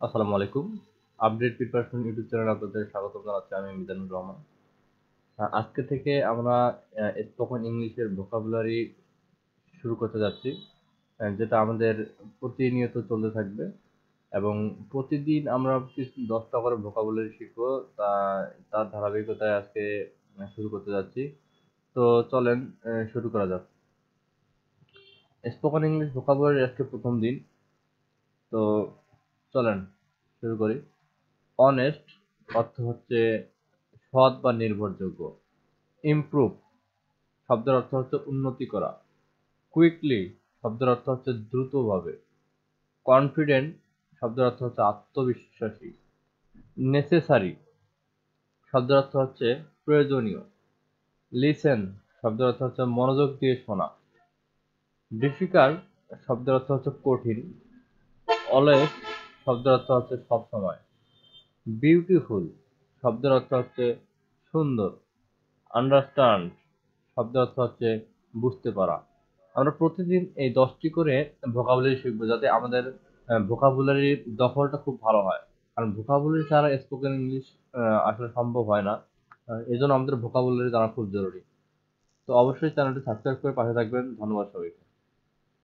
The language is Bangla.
আসসালামু আলাইকুম। আপডেট প্রিপারেশন ইউটিউব চ্যানেলে আপনাদের স্বাগতম জানাচ্ছি। আমি মিজানুর রহমান। আজকে থেকে আমরা স্পোকেন ইংলিশের ভোকাবুলারি শুরু করতে যাচ্ছি, যেটা আমাদের প্রতিনিয়ত চলতে থাকবে এবং প্রতিদিন আমরা 10টা করে ভোকাবুলারি শিখবো। তা তার ধারাবাহিকতায় আজকে শুরু করতে যাচ্ছি। তো চলেন শুরু করা যাক। স্পোকেন ইংলিশ ভোকাবুলারি আজকে প্রথম দিন। তো চলেন শুরু করি। অনেস্ট অর্থ হচ্ছে সৎ বা নির্ভরযোগ্য। ইমপ্রুভ শব্দের অর্থ হচ্ছে উন্নতি করা। কুইকলি শব্দের অর্থ হচ্ছে দ্রুতভাবে। কনফিডেন্ট শব্দের অর্থ হচ্ছে আত্মবিশ্বাসী। নেসেসারি শব্দের অর্থ হচ্ছে প্রয়োজনীয়। লিসেন শব্দের অর্থ হচ্ছে মনোযোগ দিয়ে শোনা। ডিফিকাল্ট শব্দের অর্থ হচ্ছে কঠিন। অলওয়েজ শব্দের অর্থ হচ্ছে সবসময়। বিউটিফুল শব্দের অর্থ হচ্ছে সুন্দর। আন্ডারস্ট্যান্ড শব্দের অর্থ হচ্ছে বুঝতে পারা। আমরা প্রতিদিন এই 10টি করে ভোকাবুলারি শিখবো, যাতে আমাদের ভোকাবুলারির দখলটা খুব ভালো হয়। কারণ ভোকাবুলারি ছাড়া স্পোকেন ইংলিশ আসলে সম্ভব হয় না। এজন্য আমাদের ভোকাবুলারি জানা খুব জরুরি। তো অবশ্যই চ্যানেলটি সাবস্ক্রাইব করে পাশে থাকবেন। ধন্যবাদ সবাইকে।